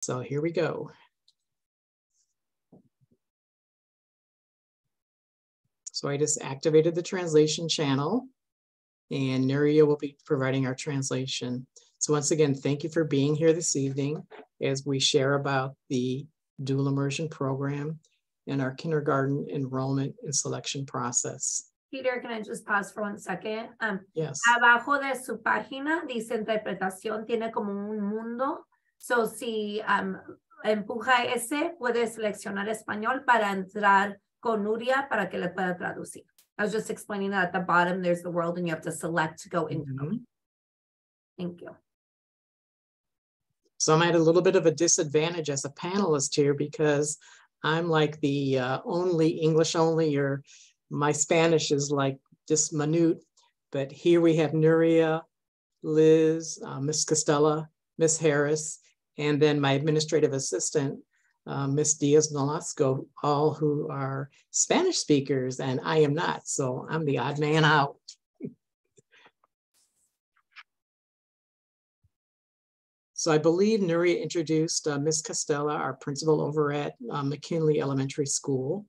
So here we go. So I just activated the translation channel, and Nuria will be providing our translation. So once again, thank you for being here this evening as we share about the dual immersion program and our kindergarten enrollment and selection process. Peter, can I just pause for 1 second? Yes. Abajo de su página dice interpretación, tiene como un mundo. So si empuja ese, puede seleccionar español para entrar con Nuria para que le pueda traducir. I was just explaining that at the bottom, there's the world and you have to select to go into it. Thank you. So I'm at a little bit of a disadvantage as a panelist here because I'm like the only English only, or my Spanish is like just minute. But here we have Nuria, Liz, Miss Costella, Miss Harris, and then my administrative assistant, Miss Diaz-Nolasco, all who are Spanish speakers, and I am not. So I'm the odd man out. So I believe Nuria introduced Miss Costella, our principal over at McKinley Elementary School,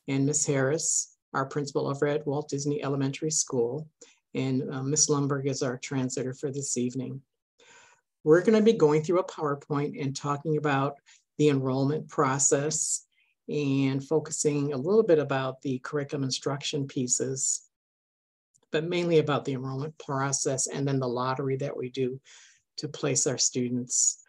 and Miss Harris, our principal over at Walt Disney Elementary School, and Miss Lundberg is our translator for this evening. We're going to be going through a PowerPoint and talking about the enrollment process and focusing a little bit about the curriculum instruction pieces, but mainly about the enrollment process and then the lottery that we do to place our students.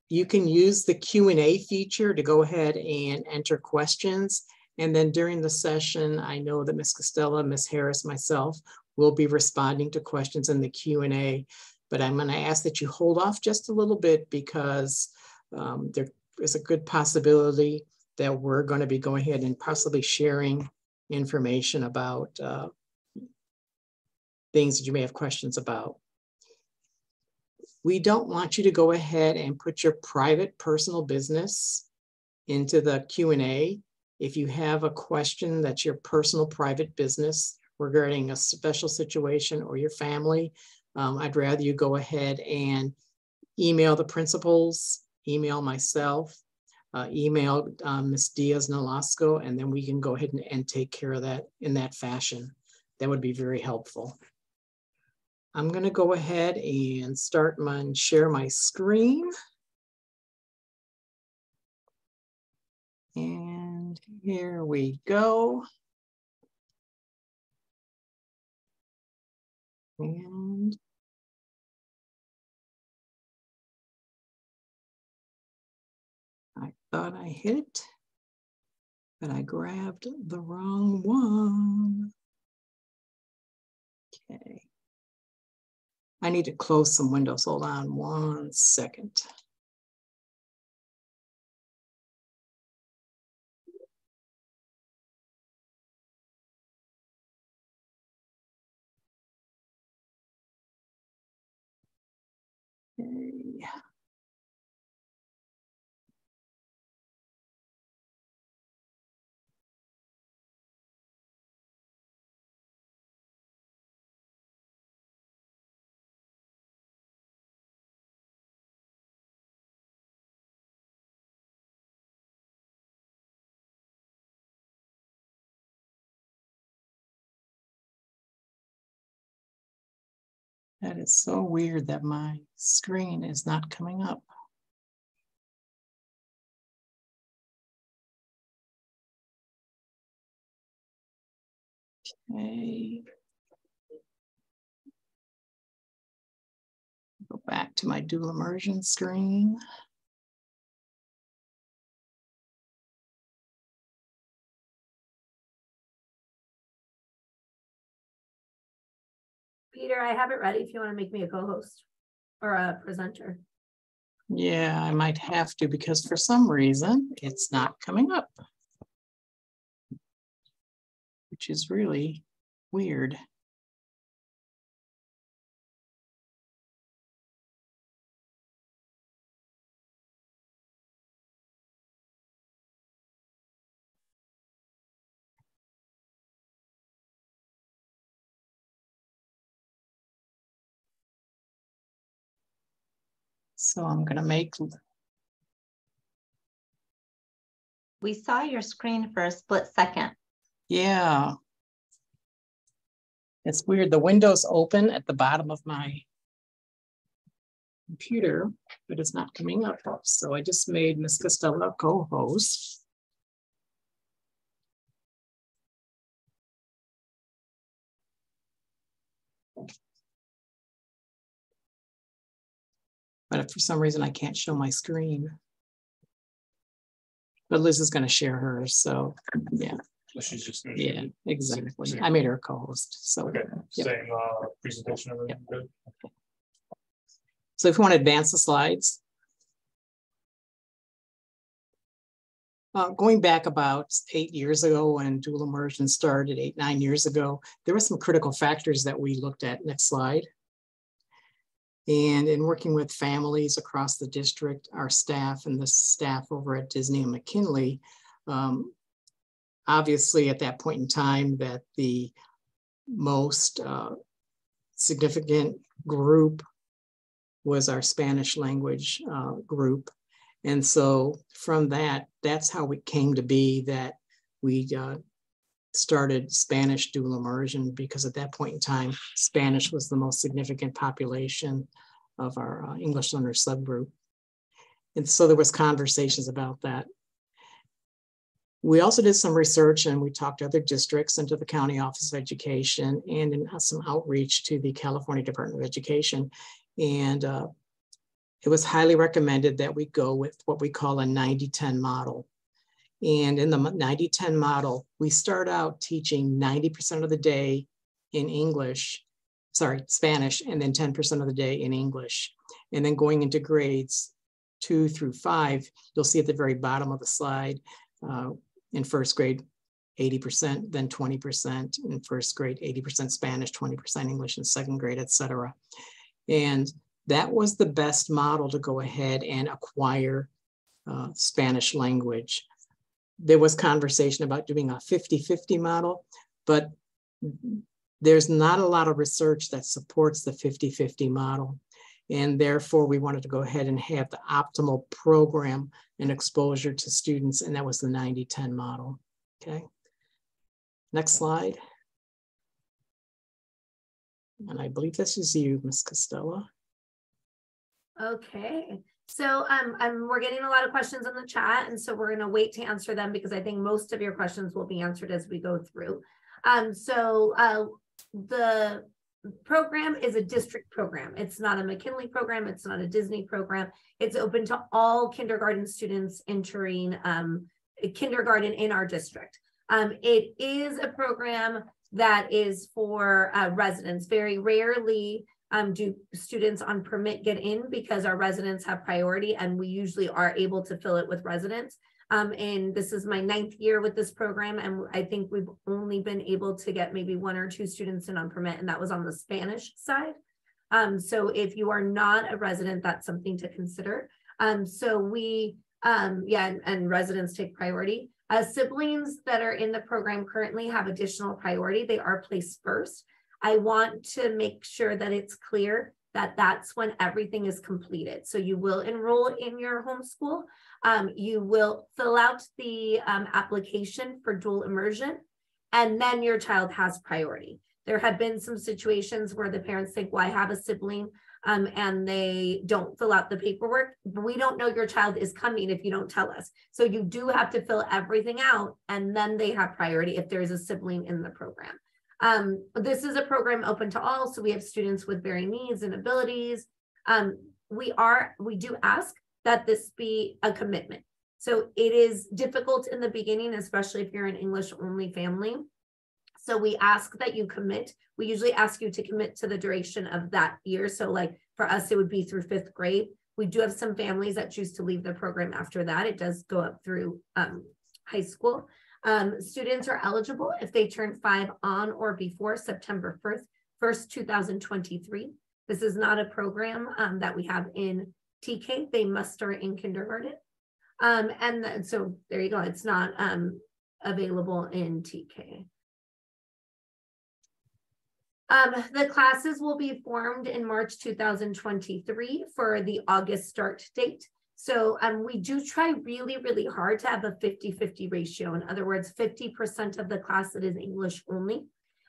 You can use the Q&A feature to go ahead and enter questions. And then during the session, I know that Ms. Costella, Ms. Harris, myself will be responding to questions in the Q&A, but I'm going to ask that you hold off just a little bit because there is a good possibility that we're going to be going ahead and possibly sharing information about things that you may have questions about. We don't want you to go ahead and put your private personal business into the Q&A. If you have a question that's your personal private business regarding a special situation or your family, I'd rather you go ahead and email the principals, email myself, email Ms. Diaz-Nolasco, and then we can go ahead and take care of that in that fashion. That would be very helpful. I'm going to go ahead and share my screen. And here we go. And I thought I hit it, but I grabbed the wrong one. Okay. I need to close some windows. Hold on 1 second. Okay. That is so weird that my screen is not coming up. Okay. Go back to my dual immersion screen. Peter, I have it ready if you want to make me a co-host or a presenter. Yeah, I might have to because for some reason it's not coming up, which is really weird. So I'm going to make. We saw your screen for a split second. Yeah. It's weird. The window's open at the bottom of my computer, but it's not coming up. So I just made Ms. Costello a co-host. But if for some reason I can't show my screen. But Liz is going to share hers, so yeah. So she's just yeah, exactly. I made her a co-host. So okay, yep. Same presentation, everything good. So if you want to advance the slides. Going back about 8 years ago when dual immersion started, 9 years ago, there were some critical factors that we looked at. Next slide. And in working with families across the district, our staff and the staff over at Disney and McKinley, obviously at that point in time that the most significant group was our Spanish language group. And so from that, that's how it came to be that we started Spanish dual immersion, because at that point in time, Spanish was the most significant population of our English learner subgroup. And so there was conversations about that. We also did some research and we talked to other districts and to the County Office of Education and in some outreach to the California Department of Education. And it was highly recommended that we go with what we call a 90-10 model. And in the 90-10 model, we start out teaching 90% of the day in Spanish, and then 10% of the day in English. And then going into grades 2 through 5, you'll see at the very bottom of the slide, in first grade, 80%, then 20%, in first grade, 80% Spanish, 20% English in second grade, et cetera. And that was the best model to go ahead and acquire Spanish language. There was conversation about doing a 50-50 model, but there's not a lot of research that supports the 50-50 model. And therefore, we wanted to go ahead and have the optimal program and exposure to students, and that was the 90-10 model. Okay. Next slide. And I believe this is you, Ms. Costello. Okay. So we're getting a lot of questions in the chat, and so we're going to wait to answer them because I think most of your questions will be answered as we go through. The program is a district program. It's not a McKinley program. It's not a Disney program. It's open to all kindergarten students entering kindergarten in our district. It is a program that is for residents. Very rarely do students on permit get in because our residents have priority, and we usually are able to fill it with residents. And this is my 9th year with this program, and I think we've only been able to get maybe 1 or 2 students in on permit, and that was on the Spanish side. So if you are not a resident, that's something to consider. And residents take priority. Siblings that are in the program currently have additional priority. They are placed first. I want to make sure that it's clear that that's when everything is completed. So you will enroll in your homeschool. You will fill out the application for dual immersion, and then your child has priority. There have been some situations where the parents think, well, I have a sibling and they don't fill out the paperwork. We don't know your child is coming if you don't tell us. So you do have to fill everything out, and then they have priority if there's a sibling in the program. This is a program open to all, so we have students with varying needs and abilities. We do ask that this be a commitment. So it is difficult in the beginning, especially if you're an English only family. So we ask that you commit. We usually ask you to commit to the duration of that year. So like for us, it would be through 5th grade. We do have some families that choose to leave the program after that. It does go up through high school. Students are eligible if they turn 5 on or before September 1st, 2023. This is not a program that we have in TK. They must start in kindergarten. So there you go. It's not available in TK. The classes will be formed in March 2023 for the August start date. So we do try really, really hard to have a 50-50 ratio. In other words, 50% of the class that is English only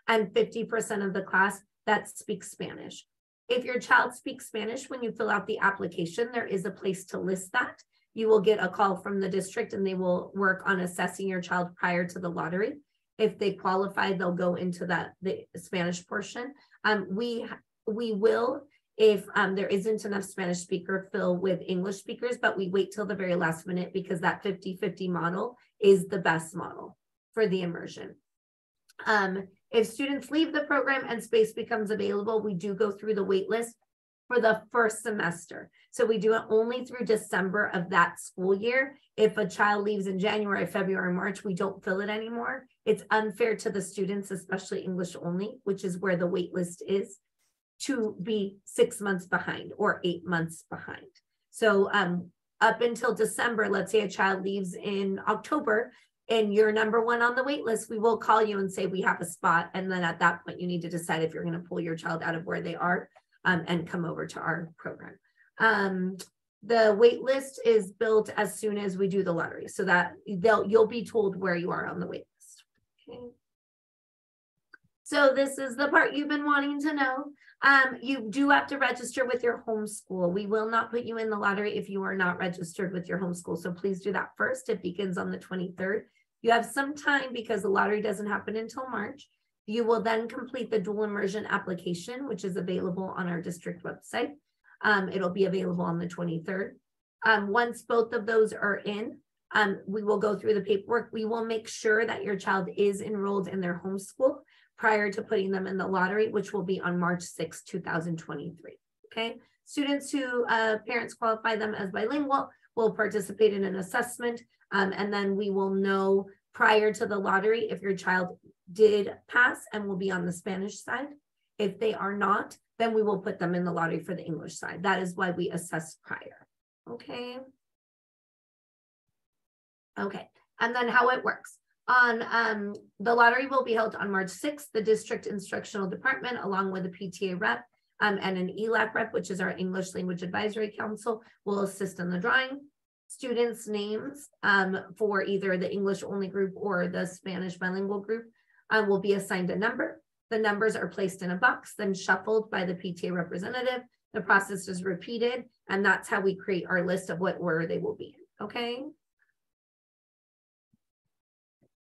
and 50% of the class that speaks Spanish. If your child speaks Spanish, when you fill out the application, there is a place to list that. You will get a call from the district and they will work on assessing your child prior to the lottery. If they qualify, they'll go into the Spanish portion. We will, if there isn't enough Spanish speaker, fill with English speakers, but we wait till the very last minute because that 50-50 model is the best model for the immersion. If students leave the program and space becomes available, we do go through the wait list for the first semester. So we do it only through December of that school year. If a child leaves in January, February, March, we don't fill it anymore. It's unfair to the students, especially English only, which is where the wait list is, to be 6 months behind or 8 months behind. So up until December, let's say a child leaves in October and you're number one on the wait list, we will call you and say we have a spot. And then at that point, you need to decide if you're going to pull your child out of where they are and come over to our program. The wait list is built as soon as we do the lottery, so that you'll be told where you are on the wait list. Okay. So this is the part you've been wanting to know. You do have to register with your homeschool. We will not put you in the lottery if you are not registered with your homeschool. So please do that first. It begins on the 23rd. You have some time because the lottery doesn't happen until March. You will then complete the dual immersion application, which is available on our district website. It'll be available on the 23rd. Once both of those are in, we will go through the paperwork. We will make sure that your child is enrolled in their homeschool prior to putting them in the lottery, which will be on March 6, 2023. Okay. Students who parents qualify them as bilingual will participate in an assessment. And then we will know prior to the lottery if your child did pass and will be on the Spanish side. If they are not, then we will put them in the lottery for the English side. That is why we assess prior. Okay. Okay. And then how it works. On the lottery will be held on March 6th. The district instructional department, along with the PTA rep and an ELAC rep, which is our English Language Advisory Council, will assist in the drawing. Students' names for either the English only group or the Spanish bilingual group will be assigned a number. The numbers are placed in a box, then shuffled by the PTA representative. The process is repeated, and that's how we create our list of what order they will be in. Okay.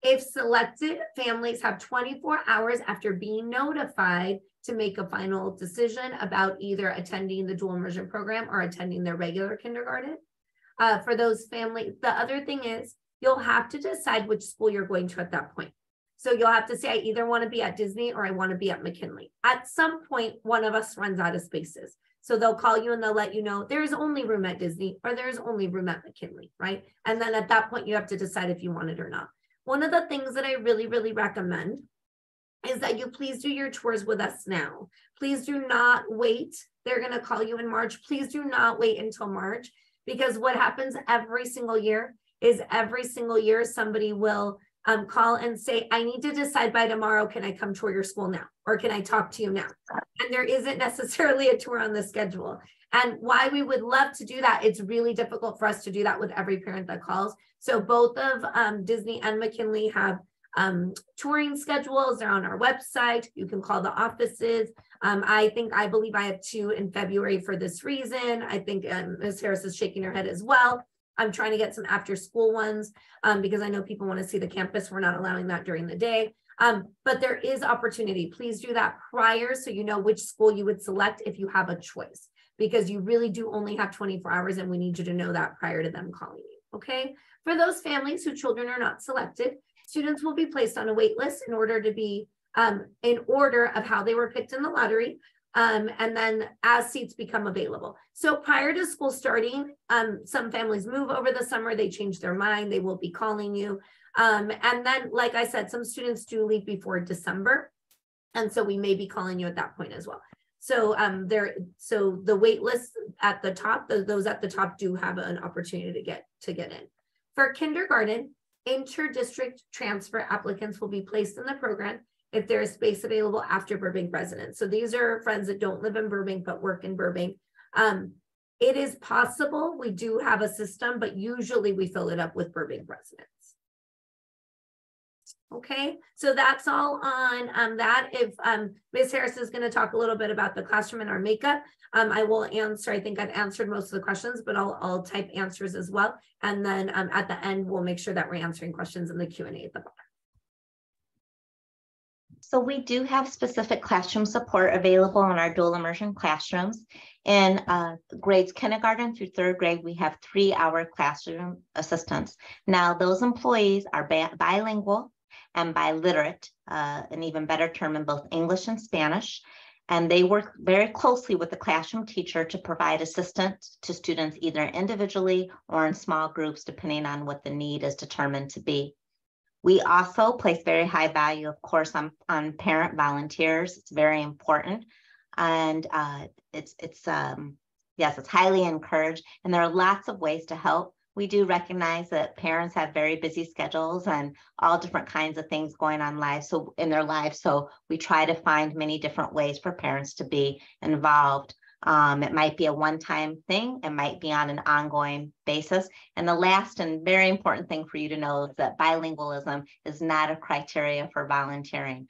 If selected, families have 24 hours after being notified to make a final decision about either attending the dual immersion program or attending their regular kindergarten. For those families, the other thing is you'll have to decide which school you're going to at that point. So you'll have to say, I either want to be at Disney or I want to be at McKinley. At some point, one of us runs out of spaces. So they'll call you and they'll let you know there's only room at Disney or there's only room at McKinley, right? And then at that point, you have to decide if you want it or not. One of the things that I really, really recommend is that you please do your tours with us now. Please do not wait. They're going to call you in March. Please do not wait until March, because what happens every single year is somebody will call and say, I need to decide by tomorrow, can I come tour your school now? Or can I talk to you now? And there isn't necessarily a tour on the schedule. And why we would love to do that, it's really difficult for us to do that with every parent that calls. So both of Disney and McKinley have touring schedules. They're on our website. You can call the offices. I believe I have 2 in February for this reason. I think Ms. Harris is shaking her head as well. I'm trying to get some after school ones because I know people want to see the campus. We're not allowing that during the day. But there is opportunity. Please do that prior so you know which school you would select if you have a choice, because you really do only have 24 hours and we need you to know that prior to them calling you, okay? For those families whose children are not selected, students will be placed on a wait list in order to be in order of how they were picked in the lottery, and then as seats become available. So prior to school starting, some families move over the summer, they change their mind, they will be calling you. And then, like I said, some students do leave before December, and so we may be calling you at that point as well. So so the wait list at the top, those at the top do have an opportunity to get in. For kindergarten, inter-district transfer applicants will be placed in the program if there is space available after Burbank residents. So these are friends that don't live in Burbank but work in Burbank. It is possible we do have a system, but usually we fill it up with Burbank residents. Okay, so that's all on that. If Ms. Harris is going to talk a little bit about the classroom and our makeup, I will answer. I think I've answered most of the questions, but I'll type answers as well. And then at the end, we'll make sure that we're answering questions in the Q&A at the bottom. So we do have specific classroom support available in our dual immersion classrooms. In grades kindergarten through 3rd grade, we have 3-hour classroom assistants. Now, those employees are bilingual and biliterate, an even better term in both English and Spanish. And they work very closely with the classroom teacher to provide assistance to students either individually or in small groups, depending on what the need is determined to be. We also place very high value, of course, on parent volunteers. It's very important. And yes, it's highly encouraged. And there are lots of ways to help. We do recognize that parents have very busy schedules and all different kinds of things going on in their lives. So we try to find many different ways for parents to be involved. It might be a one-time thing. It might be on an ongoing basis. And the last and very important thing for you to know is that bilingualism is not a criteria for volunteering.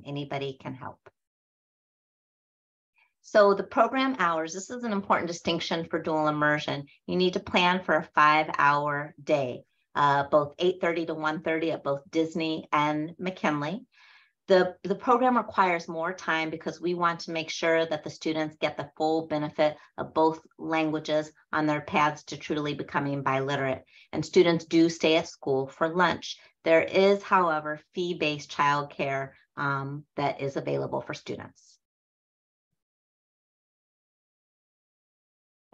Anybody can help. So the program hours, this is an important distinction for dual immersion. You need to plan for a 5-hour day, both 8:30 to 1:30 at both Disney and McKinley. The program requires more time because we want to make sure that the students get the full benefit of both languages on their paths to truly becoming biliterate. And students do stay at school for lunch. There is, however, fee-based childcare that is available for students.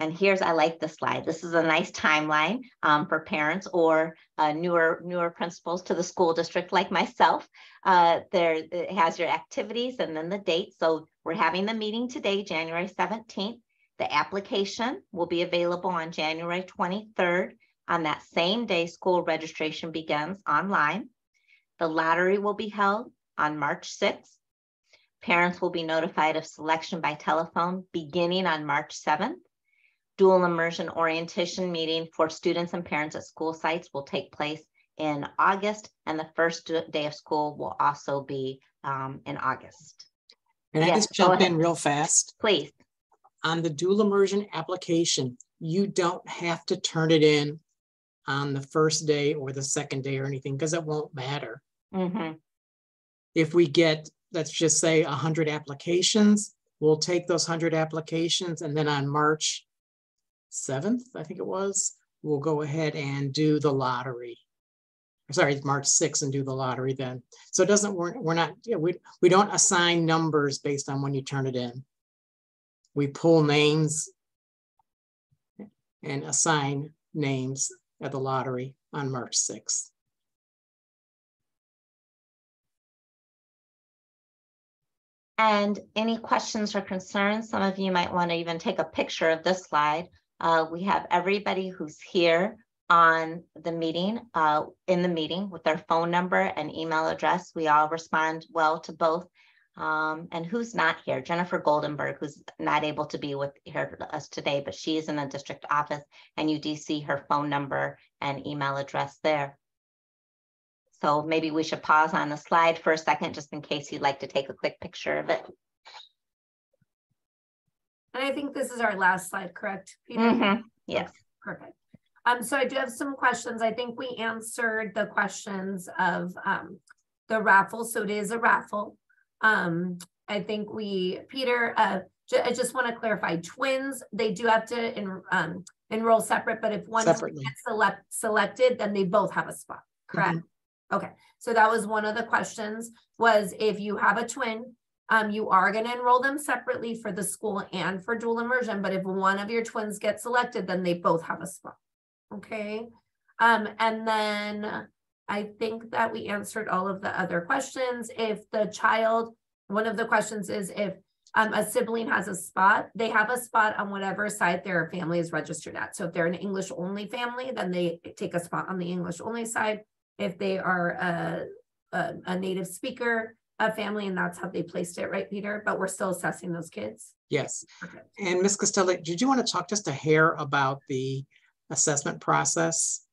And I like this slide. This is a nice timeline for parents or newer principals to the school district like myself. It has your activities and then the date. So we're having the meeting today, January 17th. The application will be available on January 23rd. On that same day, school registration begins online. The lottery will be held on March 6th. Parents will be notified of selection by telephone beginning on March 7th. Dual immersion orientation meeting for students and parents at school sites will take place in August, and the first day of school will also be in August. Can I just jump in real fast? Please. On the dual immersion application, you don't have to turn it in on the first day or the second day or anything, because it won't matter. Mm-hmm. If we get, let's just say 100 applications, we'll take those 100 applications, and then on March 7th, I think it was, we'll go ahead and do the lottery. Sorry, March 6th and do the lottery then. So it doesn't, we're not, we don't assign numbers based on when you turn it in. We pull names and assign names at the lottery on March 6th. And any questions or concerns? Some of you might want to even take a picture of this slide. We have everybody who's here on the meeting, in the meeting with their phone number and email address. We all respond well to both. And who's not here? Jennifer Goldenberg, who's not able to be with us today, but she is in the district office, and you do see her phone number and email address there. So maybe we should pause on the slide for a second, just in case you'd like to take a quick picture of it. And I think this is our last slide, correct, Peter? Mm-hmm. Yes. Okay, perfect. So I do have some questions. I think we answered the questions of the raffle. So it is a raffle. I think Peter, I just want to clarify, twins, they do have to enroll separate, but if one gets selected, then they both have a spot, correct? Mm-hmm. Okay, so that was one of the questions, was if you have a twin, you are going to enroll them separately for the school and for dual immersion, but if one of your twins gets selected, then they both have a spot. Okay. And then I think that we answered all of the other questions. If the child, one of the questions is if a sibling has a spot, they have a spot on whatever side their family is registered at. So if they're an English only family, then they take a spot on the English only side. If they are a native speaker, a family and that's how they placed it, right, Peter? But we're still assessing those kids. Yes. Okay. And Ms. Costello, did you want to talk just a hair about the assessment process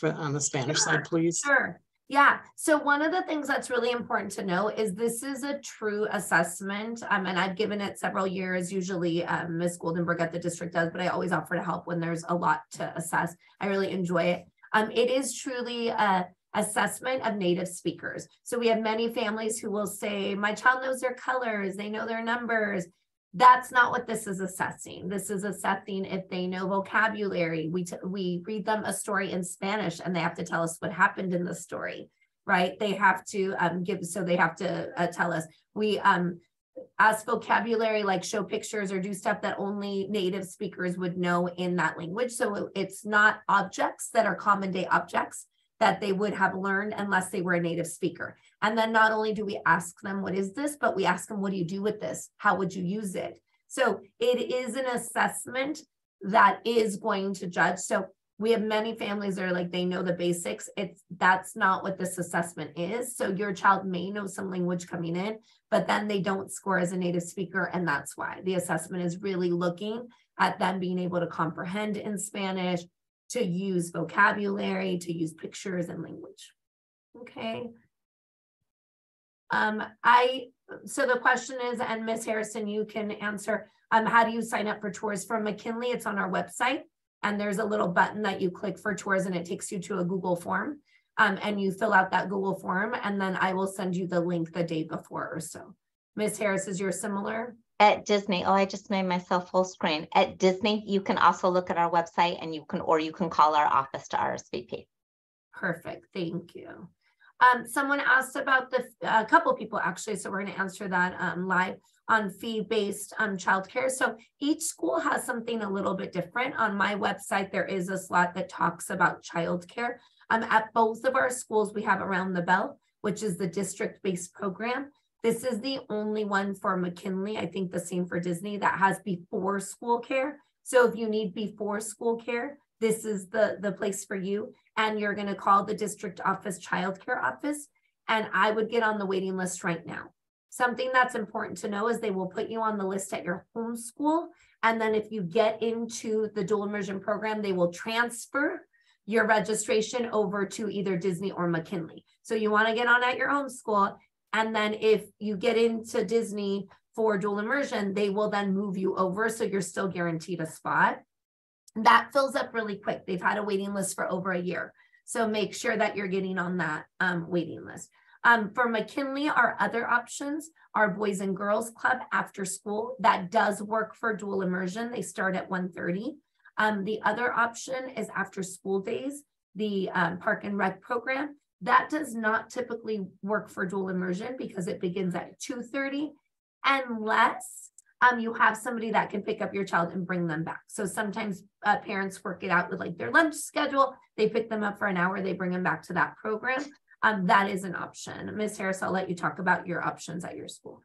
on the Spanish side, please? Sure. Yeah. So one of the things that's really important to know is this is a true assessment. And I've given it several years. Usually Ms. Goldenberg at the district does, but I always offer to help when there's a lot to assess. I really enjoy it. It is truly a assessment of native speakers. So we have many families who will say, my child knows their colors, they know their numbers. That's not what this is assessing. This is assessing if they know vocabulary. We read them a story in Spanish and they have to tell us what happened in the story, right? They have to tell us. We ask vocabulary, like show pictures or do stuff that only native speakers would know in that language. So it's not objects that are common day objects that they would have learned unless they were a native speaker. And then not only do we ask them, what is this, but we ask them, what do you do with this? How would you use it? So it is an assessment that is going to judge. So we have many families that are like, they know the basics. That's not what this assessment is. So your child may know some language coming in, but then they don't score as a native speaker. And that's why the assessment is really looking at them being able to comprehend in Spanish, to use vocabulary, to use pictures and language. Okay. So the question is, and Ms. Harrison, you can answer, how do you sign up for tours from McKinley? It's on our website. And there's a little button that you click for tours and it takes you to a Google form. And you fill out that Google form and then I will send you the link the day before or so. Ms. Harris, is yours similar? At Disney, I just made myself full screen. At Disney, you can also look at our website and you can call our office to RSVP. Perfect, thank you. Someone asked about a couple people actually, so we're going to answer that live on fee-based childcare. So each school has something a little bit different. On my website, there is a slot that talks about childcare. At both of our schools, we have Around the Bell, which is the district-based program. This is the only one for McKinley, I think the same for Disney, that has before school care. So if you need before school care, this is the place for you. And you're going to call the district office, childcare office, and I would get on the waiting list right now. Something that's important to know is they will put you on the list at your home school. And then if you get into the dual immersion program, they will transfer your registration over to either Disney or McKinley. So you want to get on at your home school. And then if you get into Disney for dual immersion, they will then move you over. So you're still guaranteed a spot. That fills up really quick. They've had a waiting list for over a year. So make sure that you're getting on that waiting list. For McKinley, our other options are Boys and Girls Club after school. That does work for dual immersion. They start at 1:30. The other option is after school days, the Park and Rec program. That does not typically work for dual immersion because it begins at 2:30 unless you have somebody that can pick up your child and bring them back. So sometimes parents work it out with like their lunch schedule. They pick them up for an hour, they bring them back to that program. That is an option. Ms. Harris, I'll let you talk about your options at your school.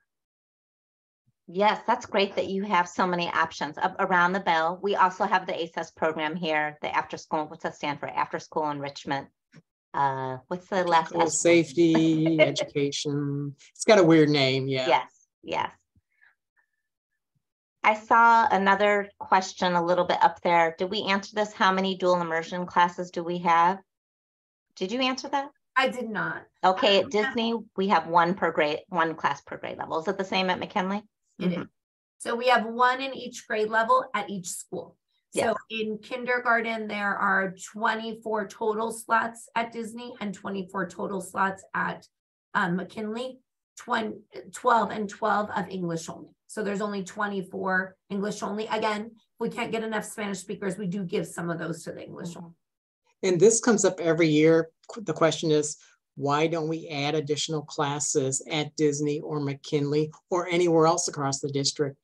Yes, that's great that you have so many options. Around the Bell, we also have the ACES program here, the after school, what's that stand for? After School Enrichment. What's the last? School safety, education. It's got a weird name, yeah. Yes, yes. I saw another question a little bit up there. Did we answer this? How many dual immersion classes do we have? Did you answer that? I did not. Okay, at Disney, we have one class per grade level. Is it the same at McKinley? It is. So we have one in each grade level at each school. So Yes. in kindergarten, there are 24 total slots at Disney and 24 total slots at McKinley, 12 and 12 of English only. So there's only 24 English only. Again, if we can't get enough Spanish speakers, we do give some of those to the English only. And this comes up every year. The question is, why don't we add additional classes at Disney or McKinley or anywhere else across the district?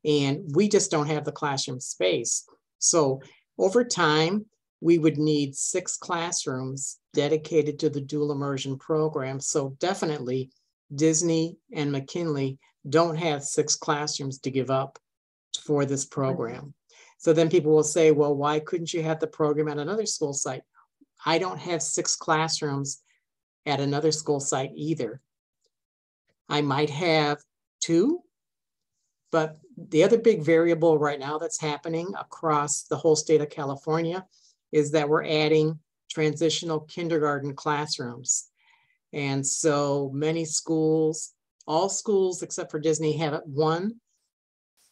And we just don't have the classroom space. So over time, we would need 6 classrooms dedicated to the dual immersion program. So definitely Disney and McKinley don't have 6 classrooms to give up for this program. So then people will say, well, why couldn't you have the program at another school site? I don't have 6 classrooms at another school site either. I might have 2, but the other big variable right now that's happening across the whole state of California is that we're adding transitional kindergarten classrooms. And so many schools, all schools except for Disney have 1.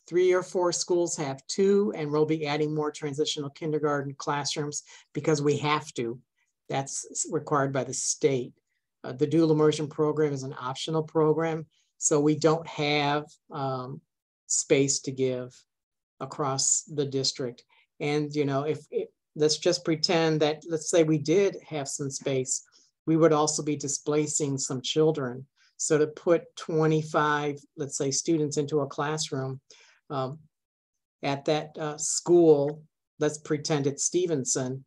3 or 4 schools have 2, and we'll be adding more transitional kindergarten classrooms because we have to. That's required by the state. The dual immersion program is an optional program, so we don't have space to give across the district. And let's just pretend that, let's say we did have some space, we would also be displacing some children. So to put 25, let's say, students into a classroom at that school, let's pretend it's Stevenson,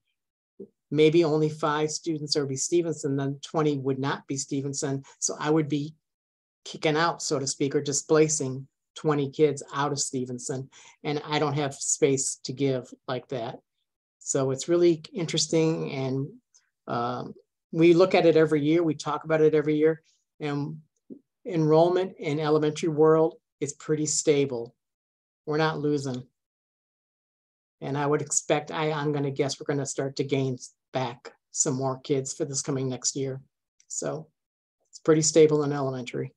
maybe only 5 students would be Stevenson, then 20 would not be Stevenson. So I would be kicking out, so to speak, or displacing 20 kids out of Stevenson. And I don't have space to give like that. So it's really interesting. And we look at it every year. We talk about it every year. And enrollment in elementary world is pretty stable. We're not losing. And I would expect, I'm going to guess we're going to start to gain back some more kids for this coming next year. So it's pretty stable in elementary.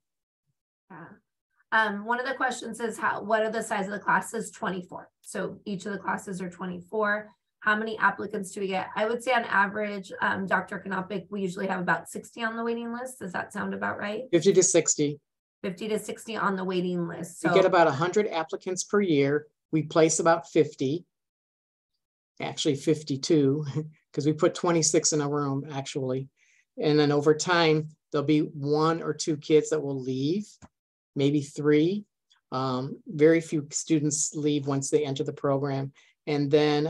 Yeah. One of the questions is what are the size of the classes? 24. So each of the classes are 24. How many applicants do we get? I would say on average, Dr. Kanopic, we usually have about 60 on the waiting list. Does that sound about right? 50 to 60. 50 to 60 on the waiting list. So we get about 100 applicants per year. We place about 50, actually 52, because we put 26 in a room actually. And then over time, there'll be 1 or 2 kids that will leave, maybe 3. Very few students leave once they enter the program. And then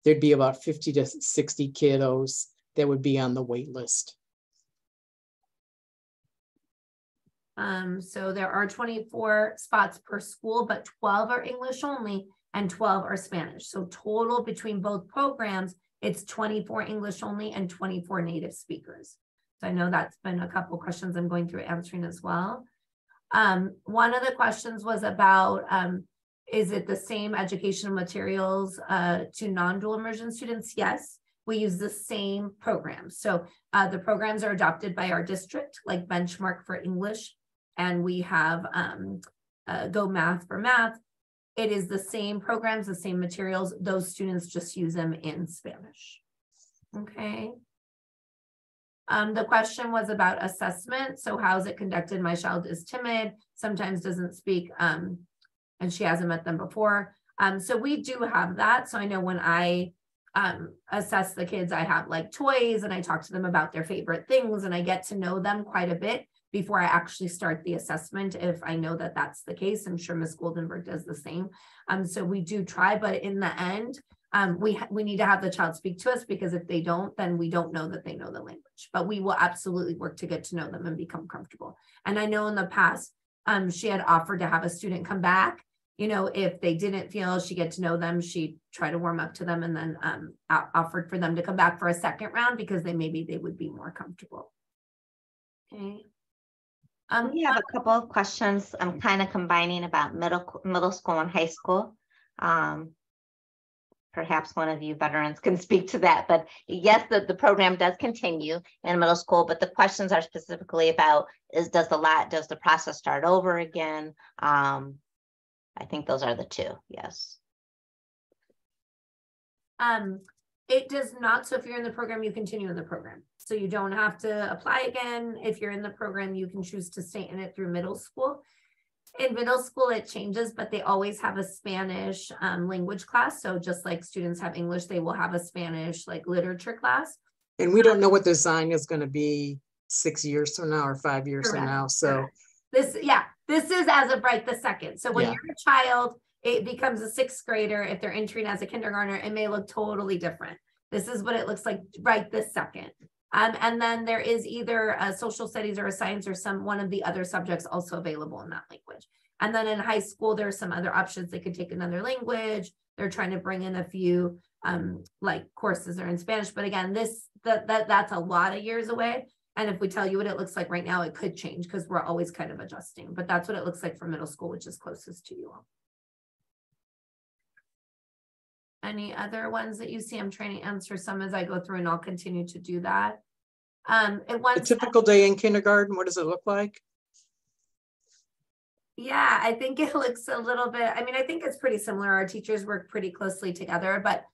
there'd be about 50 to 60 kiddos that would be on the wait list. So there are 24 spots per school, but 12 are English only and 12 are Spanish. So total between both programs, it's 24 English only and 24 native speakers. So I know that's been a couple questions I'm going through answering as well. One of the questions was about, is it the same educational materials to non-dual immersion students? Yes, we use the same programs. So the programs are adopted by our district, like Benchmark for English, and we have Go Math for Math. It is the same programs, the same materials. Those students just use them in Spanish. Okay. The question was about assessment. So how is it conducted? My child is timid, sometimes doesn't speak, and she hasn't met them before. So we do have that. So I know when I assess the kids, I have like toys and I talk to them about their favorite things and I get to know them quite a bit before I actually start the assessment. If I know that that's the case, I'm sure Ms. Goldenberg does the same. So we do try, but in the end, we need to have the child speak to us, because if they don't, then we don't know that they know the language, but we will absolutely work to get to know them and become comfortable. And I know in the past, she had offered to have a student come back. You know, if they didn't feel she get to know them, she'd try to warm up to them and then offered for them to come back for a second round because maybe they would be more comfortable. Okay. We have a couple of questions. I'm kind of combining about middle school and high school. Perhaps one of you veterans can speak to that, but yes, the program does continue in middle school, but the questions are specifically about does the process start over again? I think those are the 2, yes. It does not. So if you're in the program, you continue in the program. So you don't have to apply again. If you're in the program, you can choose to stay in it through middle school. In middle school, it changes, but they always have a Spanish language class. So just like students have English, they will have a Spanish like literature class. And we don't know what the design is going to be 6 years from now or 5 years from now. So this is as of right this second. So when you're a child, it becomes a 6th grader. If they're entering as a kindergartner, it may look totally different. This is what it looks like right this second. And then there is either a social studies or a science or one of the other subjects also available in that language. And then in high school, there's some other options. They could take another language. They're trying to bring in a few like courses that are in Spanish. But again, that's a lot of years away. And if we tell you what it looks like right now, it could change because we're always kind of adjusting, but that's what it looks like for middle school, which is closest to you all. Any other ones that you see? I'm trying to answer some as I go through, and I'll continue to do that. A typical day in kindergarten, what does it look like? Yeah, I think it looks a little bit, I mean, I think it's pretty similar. Our teachers work pretty closely together, but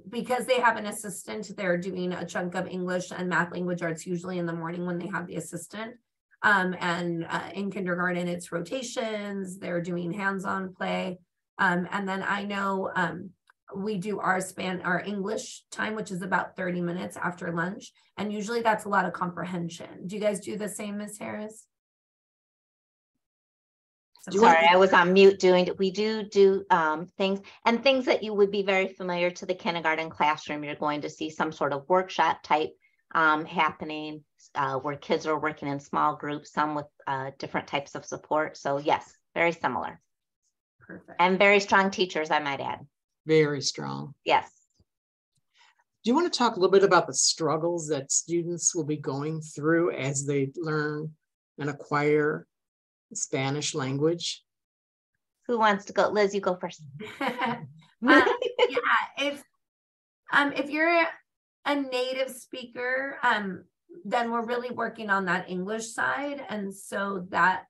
because they have an assistant, they're doing a chunk of English and math language arts usually in the morning when they have the assistant. In kindergarten, it's rotations, they're doing hands-on play. And then I know we do our English time, which is about 30 minutes after lunch. And usually that's a lot of comprehension. Do you guys do the same, Ms. Harris? Sorry, I was on mute we do things that you would be very familiar to the kindergarten classroom. You're going to see some sort of workshop type happening where kids are working in small groups, some with different types of support. So yes, very similar. Perfect. And very strong teachers, I might add. Very strong. Yes. Do you want to talk a little bit about the struggles that students will be going through as they learn and acquire Spanish language? Who wants to go? Liz, you go first. Yeah, if you're a native speaker, then we're really working on that English side. And so that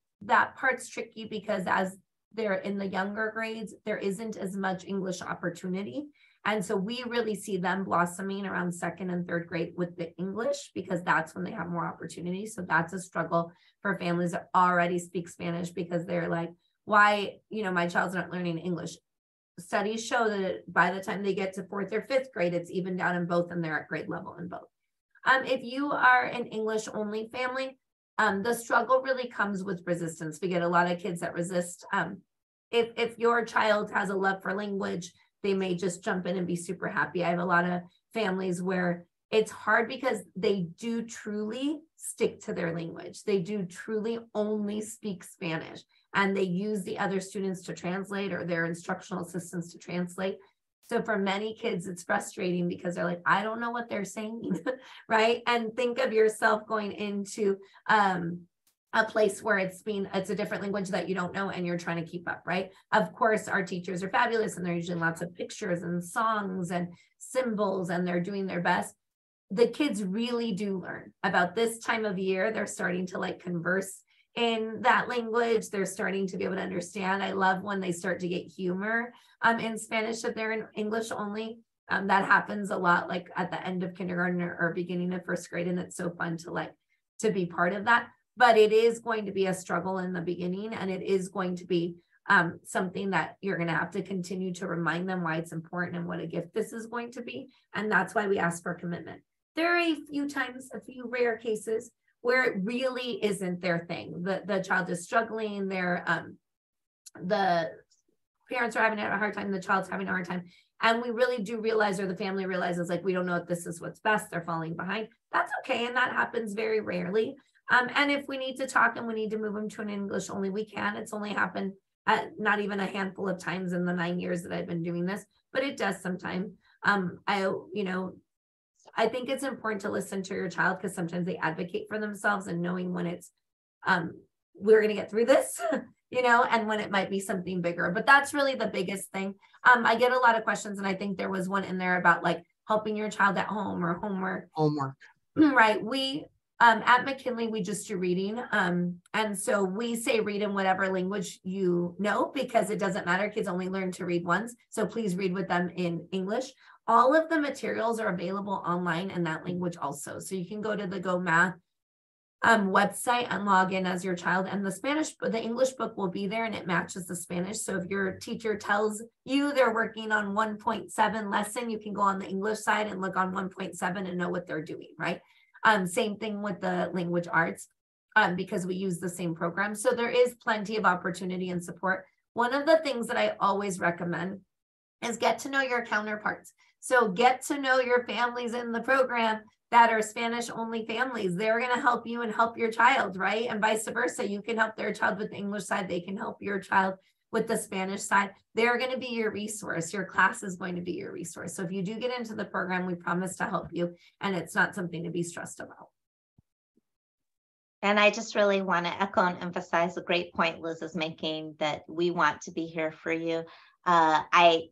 part's tricky because as they're in the younger grades, there isn't as much English opportunity. And so we really see them blossoming around 2nd and 3rd grade with the English because that's when they have more opportunity. So that's a struggle for families that already speak Spanish because they're like, why, my child's not learning English. Studies show that by the time they get to 4th or 5th grade, it's even down in both and they're at grade level in both. If you are an English only family, the struggle really comes with resistance. We get a lot of kids that resist. If your child has a love for language, they may just jump in and be super happy. I have a lot of families where it's hard because they do truly stick to their language. They do truly only speak Spanish and they use the other students to translate or their instructional assistants to translate. So for many kids, it's frustrating because they're like, I don't know what they're saying, right? And think of yourself going into a place where it's a different language that you don't know and you're trying to keep up, right? Of course, our teachers are fabulous and they're using lots of pictures and songs and symbols and they're doing their best. The kids really do learn. About this time of year, they're starting to converse in that language. They're starting to be able to understand. I love when they start to get humor in Spanish if they're in English only. That happens a lot at the end of kindergarten or beginning of 1st grade. And it's so fun to be part of that. But it is going to be a struggle in the beginning, and it is going to be something that you're going to have to continue to remind them why it's important and what a gift this is going to be. And that's why we ask for commitment. There are a few rare cases where it really isn't their thing. The child is struggling, the parents are having a hard time, the child's having a hard time. And we really do realize, or the family realizes, we don't know if this is what's best, they're falling behind. That's okay, and that happens very rarely. And if we need to talk and we need to move them to an English only, we can. It's only happened not even a handful of times in the 9 years that I've been doing this, but it does sometimes. I think it's important to listen to your child because sometimes they advocate for themselves and knowing when it's, we're going to get through this, and when it might be something bigger. But that's really the biggest thing. I get a lot of questions, and I think there was one in there about helping your child at home or homework. Right. At McKinley, we just do reading. And so we say read in whatever language you know, because it doesn't matter. Kids only learn to read once. So please read with them in English. All of the materials are available online in that language also. So you can go to the Go Math website and log in as your child, and the English book will be there and it matches the Spanish. So if your teacher tells you they're working on 1.7 lesson, you can go on the English side and look on 1.7 and know what they're doing, right? Same thing with the language arts, because we use the same program. So there is plenty of opportunity and support. One of the things that I always recommend is get to know your counterparts. So get to know your families in the program that are Spanish only families. They're going to help you and help your child, right? And vice versa. You can help their child with the English side. They can help your child with the Spanish side. They're going to be your resource. Your class is going to be your resource. So if you do get into the program, we promise to help you, and it's not something to be stressed about. And I just really want to echo and emphasize the great point Liz is making, that we want to be here for you. I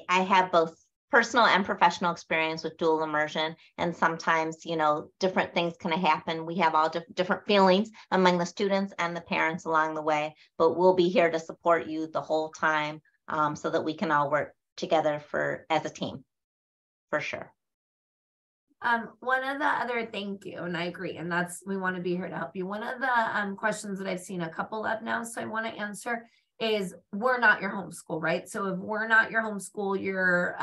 have both personal and professional experience with dual immersion, and sometimes, you know, different things can happen. We have all different feelings among the students and the parents along the way, but we'll be here to support you the whole time, so that we can all work together as a team, for sure. One of the other, thank you, and I agree, and we want to be here to help you. One of the questions that I've seen a couple of now, so I want to answer, is we're not your homeschool, right? So if we're not your homeschool, you're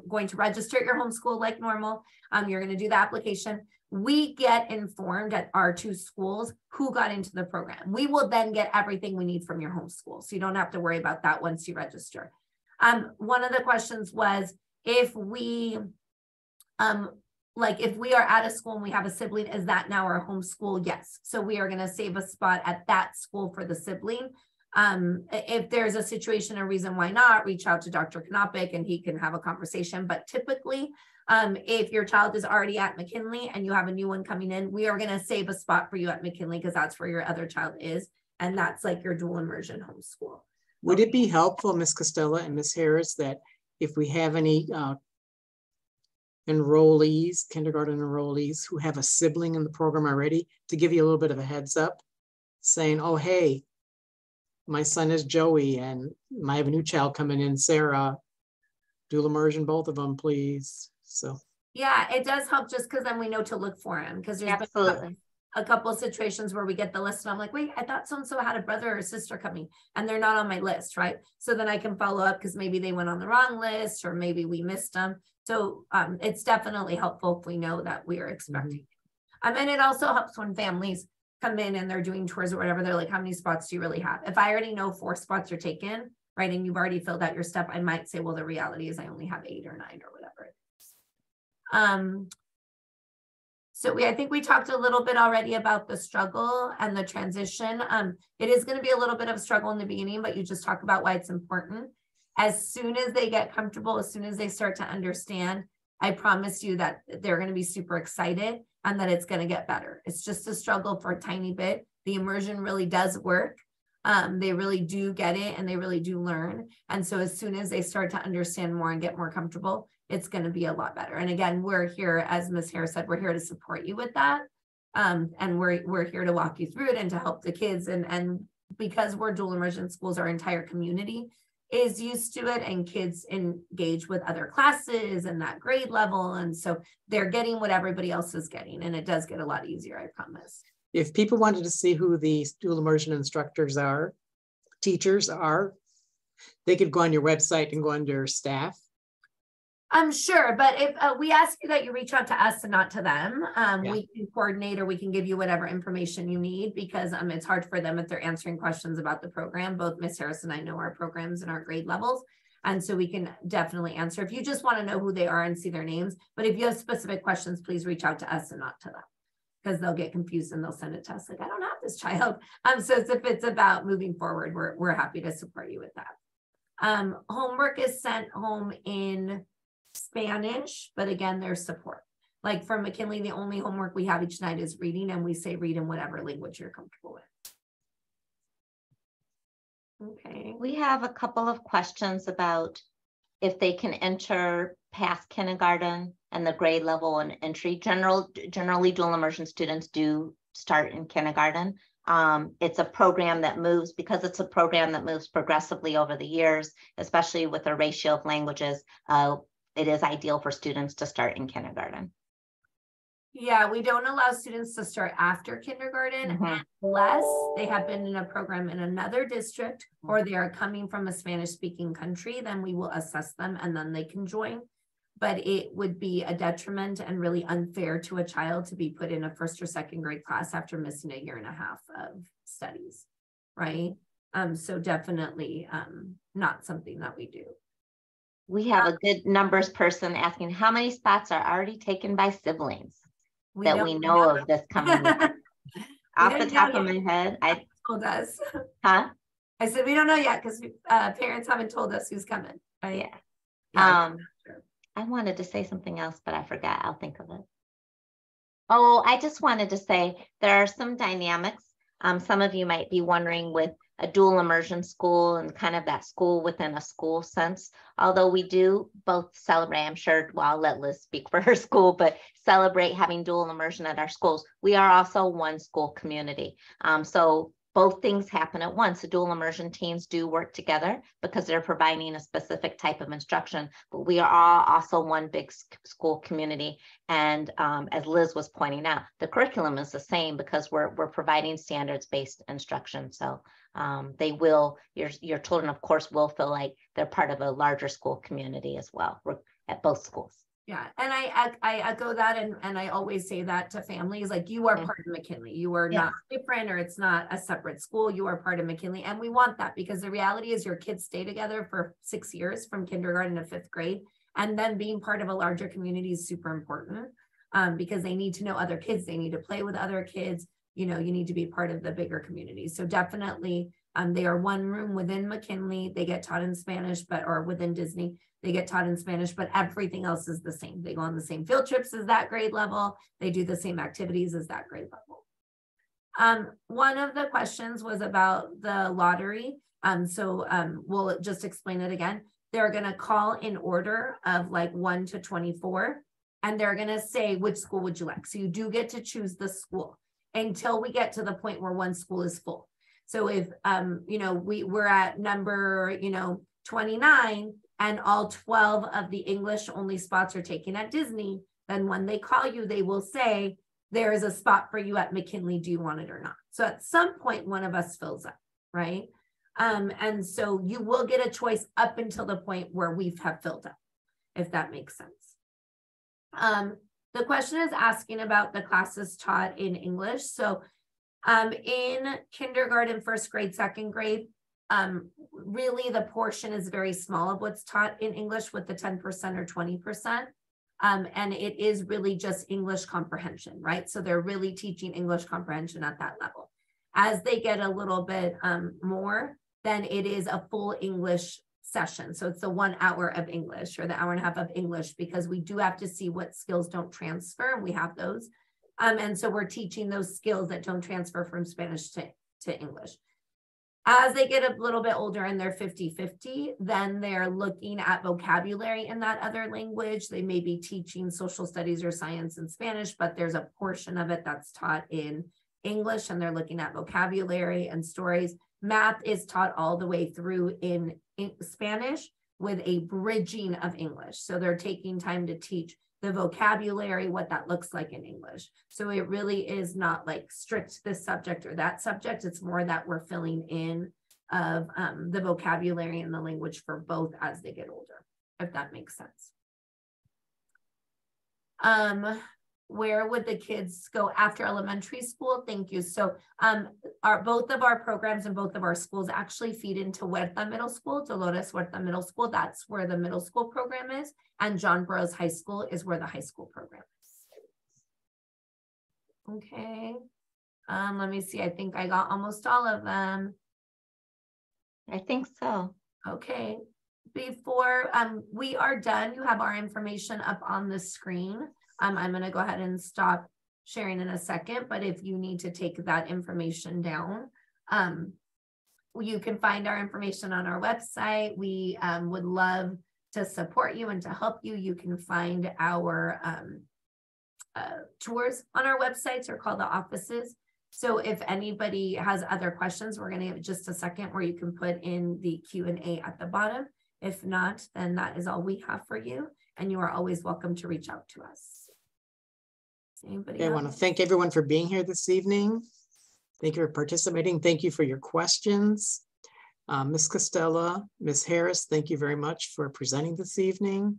going to register at your homeschool like normal. You're going to do the application. We get informed at our two schools who got into the program. We will then get everything we need from your homeschool, so you don't have to worry about that once you register. One of the questions was, if we if we are at a school and we have a sibling, is that now our homeschool? Yes. So we are going to save a spot at that school for the sibling. If there's a situation, a reason why not, reach out to Dr. Knopik and he can have a conversation. But typically, if your child is already at McKinley and you have a new one coming in, we are going to save a spot for you at McKinley because that's where your other child is. And that's like your dual immersion homeschool. Would it be helpful, Ms. Costello and Ms. Harris, that if we have any enrollees, kindergarten enrollees who have a sibling in the program already, to give you a little bit of a heads up, saying, oh, hey, my son is Joey and I have a new child coming in, Sarah, dual immersion, both of them, please. So yeah, it does help, just because then we know to look for him, because there's been a couple of situations where we get the list and I'm like, wait, I thought so-and-so had a brother or sister coming and they're not on my list, right? So then I can follow up because maybe they went on the wrong list or maybe we missed them. So it's definitely helpful if we know that we are expecting. And it also helps when families come in and they're doing tours or whatever. They're like, how many spots do you really have? If I already know 4 spots are taken, right, and you've already filled out your step, I might say, well, the reality is I only have 8 or 9 or whatever it is. So I think we talked a little bit already about the struggle and the transition. It is going to be a little bit of a struggle in the beginning, but you just talk about why it's important. As soon as they get comfortable, as soon as they start to understand, I promise you that they're going to be super excited and that it's going to get better. It's just a struggle for a tiny bit. The immersion really does work. They really do get it and they really do learn. And so as soon as they start to understand more and get more comfortable, it's going to be a lot better. And again, we're here, as Ms. Harris said, we're here to support you with that. And we're here to walk you through it and to help the kids. And because we're dual immersion schools, our entire community is used to it, and kids engage with other classes and that grade level. And so they're getting what everybody else is getting. And it does get a lot easier, I promise. If people wanted to see who the dual immersion instructors are, teachers are, they could go on your website and go under staff. I'm sure, but if we ask you that you reach out to us and not to them, we can coordinate or we can give you whatever information you need, because it's hard for them if they're answering questions about the program. Both Ms. Harris and I know our programs and our grade levels. And so we can definitely answer if you just want to know who they are and see their names. But if you have specific questions, please reach out to us and not to them, because they'll get confused and they'll send it to us like, I don't have this child. So if it's about moving forward, we're happy to support you with that. Homework is sent home in Spanish, but again, there's support. Like for McKinley, the only homework we have each night is reading, and we say read in whatever language you're comfortable with. Okay. We have a couple of questions about if they can enter past kindergarten and the grade level and entry. Generally, dual immersion students do start in kindergarten. It's a program that moves, because it's a program that moves progressively over the years, especially with a ratio of languages. It is ideal for students to start in kindergarten. Yeah, we don't allow students to start after kindergarten unless they have been in a program in another district or they are coming from a Spanish-speaking country. Then we will assess them and then they can join. But it would be a detriment and really unfair to a child to be put in a 1st or 2nd grade class after missing 1.5 years of studies, right? So definitely not something that we do. We have a good numbers person asking how many spots are already taken by siblings that we know of this coming year. Off the top of my head, I told us. Huh? I said we don't know yet because parents haven't told us who's coming. Right? Yeah. I wanted to say something else, but I forgot. I'll think of it. Oh, I just wanted to say there are some dynamics. Some of you might be wondering with a dual immersion school and kind of that school within a school sense. Although we do both celebrate, I'm sure, well, I'll let Liz speak for her school, but celebrate having dual immersion at our schools. We are also one school community. So both things happen at once. The dual immersion teams do work together because they're providing a specific type of instruction, but we are all also one big school community. And as Liz was pointing out, the curriculum is the same because we're providing standards-based instruction. So they will, your children, of course, will feel like they're part of a larger school community as well. We're at both schools. Yeah, and I echo that, and I always say that to families, like, you are part of McKinley. You are not different, or it's not a separate school. You are part of McKinley, and we want that because the reality is your kids stay together for 6 years from kindergarten to 5th grade, and then being part of a larger community is super important because they need to know other kids. They need to play with other kids. You know, you need to be part of the bigger community. So definitely, they are one room within McKinley. They get taught in Spanish, or within Disney. They get taught in Spanish, but everything else is the same. They go on the same field trips as that grade level. They do the same activities as that grade level. One of the questions was about the lottery. We'll just explain it again. They're going to call in order of like 1 to 24, and they're going to say, which school would you like? So you do get to choose the school until we get to the point where one school is full. So if, we're at number, 29, and all 12 of the English only spots are taken at Disney, then when they call you, they will say, there is a spot for you at McKinley. Do you want it or not? So at some point, one of us fills up, right? And so you will get a choice up until the point where we have filled up, if that makes sense. The question is asking about the classes taught in English. So in kindergarten, 1st grade, 2nd grade, really the portion is very small of what's taught in English with the 10% or 20%. And it is really just English comprehension, right? So they're really teaching English comprehension at that level. As they get a little bit more, then it is a full English session. So it's the 1 hour of English or the hour and a half of English, because we do have to see what skills don't transfer, and we have those. And so we're teaching those skills that don't transfer from Spanish to English. As they get a little bit older and they're 50-50, then they're looking at vocabulary in that other language. They may be teaching social studies or science in Spanish, but there's a portion of it that's taught in English, and they're looking at vocabulary and stories. Math is taught all the way through in Spanish with a bridging of English. So they're taking time to teach the vocabulary, what that looks like in English. So it really is not like strict this subject or that subject. It's more that we're filling in of the vocabulary and the language for both as they get older, if that makes sense. Where would the kids go after elementary school? Thank you. So both of our programs and both of our schools actually feed into Huerta Middle School, Dolores Huerta Middle School. That's where the middle school program is. And John Burroughs High School is where the high school program is. Okay. Let me see. I think I got almost all of them. I think so. Okay. Before we are done, you have our information up on the screen. I'm going to go ahead and stop sharing in a second, but if you need to take that information down, you can find our information on our website. We would love to support you and to help you. You can find our tours on our websites, or call the offices. So if anybody has other questions, we're going to give just a second where you can put in the Q&A at the bottom. If not, then that is all we have for you, and you are always welcome to reach out to us. I want to thank everyone for being here this evening. Thank you for participating. Thank you for your questions. Ms. Costella, Ms. Harris, thank you very much for presenting this evening.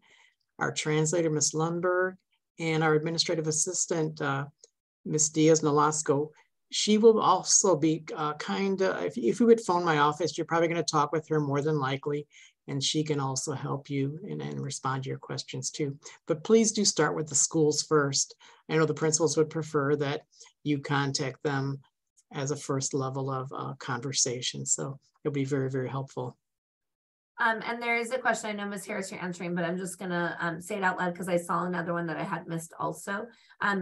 Our translator, Ms. Lundberg, and our administrative assistant, Ms. Diaz-Nolasco. She will also be if you would phone my office, you're probably going to talk with her more than likely, and she can also help you and respond to your questions too. But please do start with the schools first. I know the principals would prefer that you contact them as a first level of conversation. So it'll be very, very helpful. And there is a question, I know Ms. Harris, you're answering, but I'm just gonna say it out loud because I saw another one that I had missed also.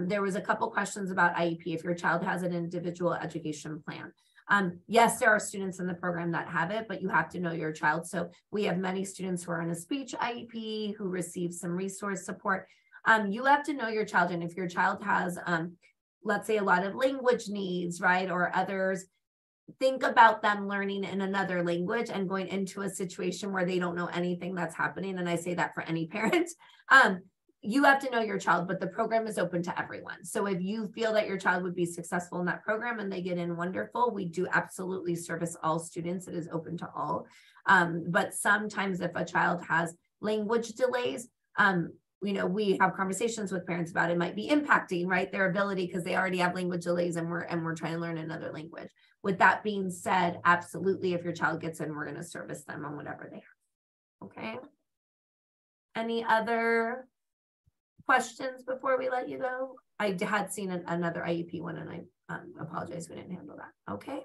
There was a couple questions about IEP, if your child has an individual education plan. Yes, there are students in the program that have it, but you have to know your child. So we have many students who are in a speech IEP who receive some resource support. You have to know your child, and if your child has, let's say, a lot of language needs, right, or others, think about them learning in another language and going into a situation where they don't know anything that's happening. And I say that for any parent. You have to know your child, but the program is open to everyone. So if you feel that your child would be successful in that program and they get in, wonderful. We do absolutely service all students. It is open to all. But sometimes if a child has language delays, you know, we have conversations with parents about it might be impacting, right, their ability because they already have language delays and we're trying to learn another language. With that being said, absolutely, if your child gets in, we're going to service them on whatever they have. Okay. Any other questions before we let you go? I had seen another IEP one, and I apologize we didn't handle that. Okay.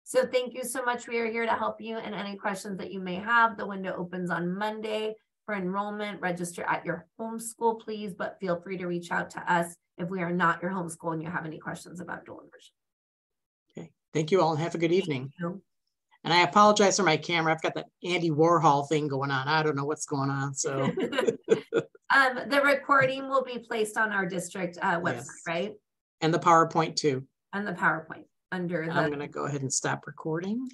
So thank you so much. We are here to help you, and any questions that you may have. The window opens on Monday for enrollment. Register at your home school, please, but feel free to reach out to us if we are not your home school and you have any questions about dual immersion. Okay. Thank you all and have a good evening. And I apologize for my camera. I've got that Andy Warhol thing going on. I don't know what's going on. So the recording will be placed on our district website, yes, right? And the PowerPoint too. And the PowerPoint under the. I'm going to go ahead and stop recording.